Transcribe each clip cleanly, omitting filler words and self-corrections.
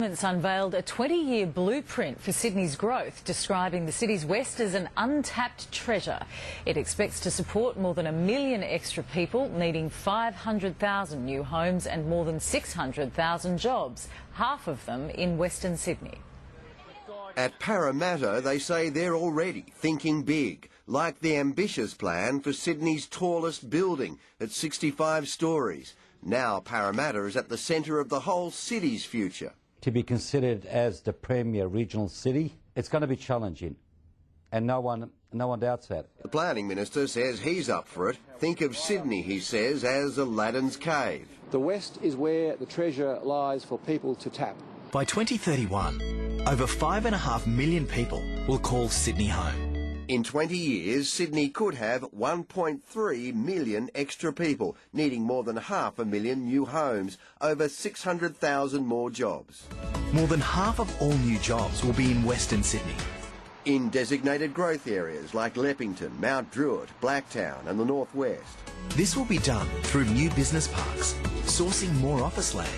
Government's unveiled a 20-year blueprint for Sydney's growth, describing the city's west as an untapped treasure. It expects to support more than 1 million extra people, needing 500,000 new homes and more than 600,000 jobs, half of them in Western Sydney. At Parramatta, they say they're already thinking big, like the ambitious plan for Sydney's tallest building at 65 stories. Now Parramatta is at the centre of the whole city's future. To be considered as the premier regional city, it's going to be challenging, and no one doubts that. The planning minister says he's up for it. Think of Sydney, he says, as Aladdin's cave. The west is where the treasure lies for people to tap. By 2031, over 5.5 million people will call Sydney home. In 20 years, Sydney could have 1.3 million extra people, needing more than 500,000 new homes, over 600,000 more jobs. More than half of all new jobs will be in Western Sydney. In designated growth areas like Leppington, Mount Druitt, Blacktown and the Northwest. This will be done through new business parks, sourcing more office land.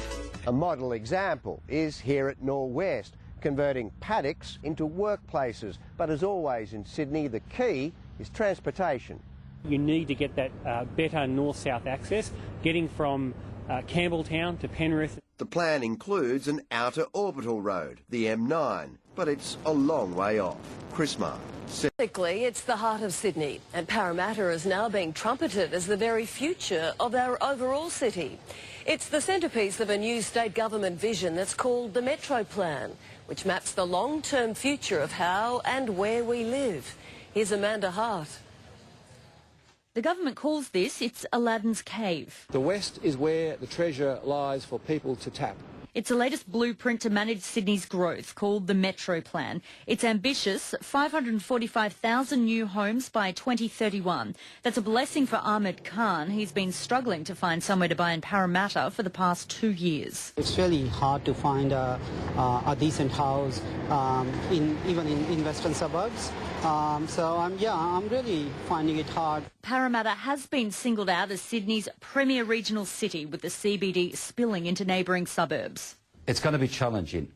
A model example is here at Norwest, converting paddocks into workplaces. But as always in Sydney, the key is transportation. You need to get that better north-south access, getting from Campbelltown to Penrith. The plan includes an outer orbital road, the M9, but it's a long way off. Chris Marr. Technically, it's the heart of Sydney, and Parramatta is now being trumpeted as the very future of our overall city. It's the centrepiece of a new state government vision that's called the Metro Plan, which maps the long-term future of how and where we live. Here's Amanda Hart. The government calls this its Aladdin's cave. The west is where the treasure lies for people to tap. It's the latest blueprint to manage Sydney's growth, called the Metro Plan. It's ambitious, 545,000 new homes by 2031. That's a blessing for Ahmed Khan. He's been struggling to find somewhere to buy in Parramatta for the past 2 years. It's really hard to find a decent house, even in western suburbs. So I'm really finding it hard. Parramatta has been singled out as Sydney's premier regional city, with the CBD spilling into neighbouring suburbs. It's going to be challenging,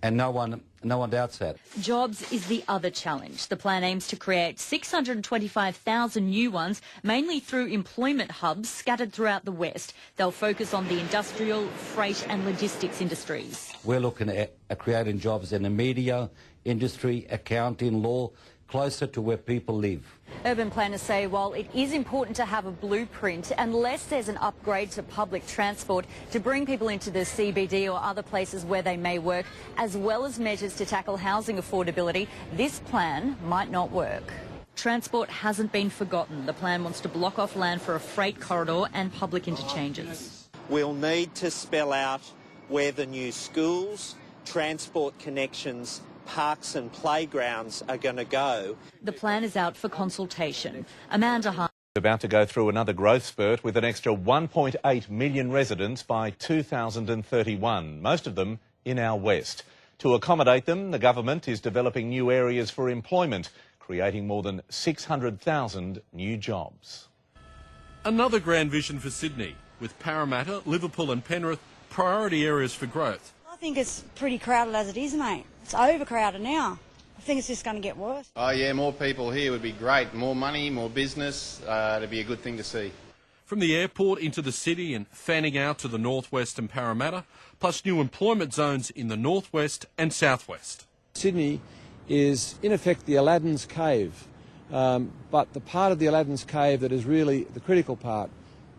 and no one doubts that. Jobs is the other challenge. The plan aims to create 625,000 new ones, mainly through employment hubs scattered throughout the west. They'll focus on the industrial, freight and logistics industries. We're looking at creating jobs in the media, industry, accounting, law, closer to where people live. Urban planners say while it is important to have a blueprint, unless there's an upgrade to public transport to bring people into the CBD or other places where they may work, as well as measures to tackle housing affordability, this plan might not work. Transport hasn't been forgotten. The plan wants to block off land for a freight corridor and public interchanges. We'll need to spell out where the new schools, transport connections, parks and playgrounds are going to go. The plan is out for consultation. Amanda Hart. About to go through another growth spurt with an extra 1.8 million residents by 2031, most of them in our west. To accommodate them, the government is developing new areas for employment, creating more than 600,000 new jobs. Another grand vision for Sydney, with Parramatta, Liverpool and Penrith priority areas for growth. I think it's pretty crowded as it is, mate. It's overcrowded now. I think it's just going to get worse. Oh yeah, more people here would be great. More money, more business, it'd be a good thing to see. From the airport into the city and fanning out to the northwest and Parramatta, plus new employment zones in the northwest and southwest. Sydney is in effect the Aladdin's cave, but the part of the Aladdin's cave that is really the critical part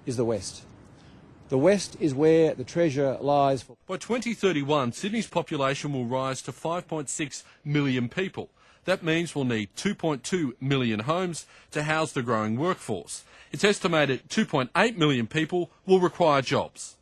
is the west. The west is where the treasure lies. By 2031, Sydney's population will rise to 5.6 million people. That means we'll need 2.2 million homes to house the growing workforce. It's estimated 2.8 million people will require jobs.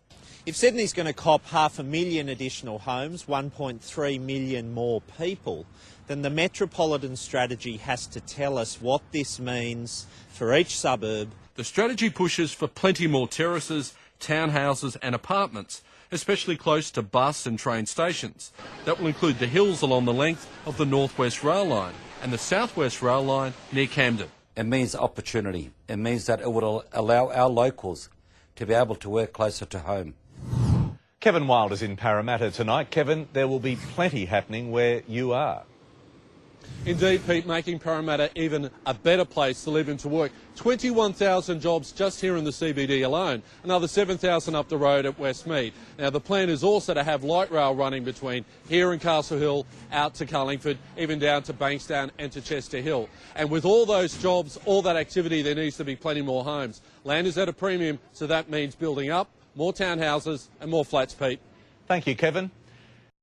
If Sydney's going to cop 500,000 additional homes, 1.3 million more people, then the Metropolitan Strategy has to tell us what this means for each suburb. The strategy pushes for plenty more terraces, townhouses and apartments, especially close to bus and train stations. That will include the hills along the length of the North West Rail Line and the South West Rail Line near Camden. It means opportunity. It means that it would allow our locals to be able to work closer to home. Kevin Wilder's in Parramatta tonight. Kevin, there will be plenty happening where you are. Indeed, Pete, making Parramatta even a better place to live and to work. 21,000 jobs just here in the CBD alone, another 7,000 up the road at Westmead. Now, the plan is also to have light rail running between here and Castle Hill, out to Cullingford, even down to Bankstown and to Chester Hill. And with all those jobs, all that activity, there needs to be plenty more homes. Land is at a premium, so that means building up more townhouses and more flats, Pete. Thank you, Kevin.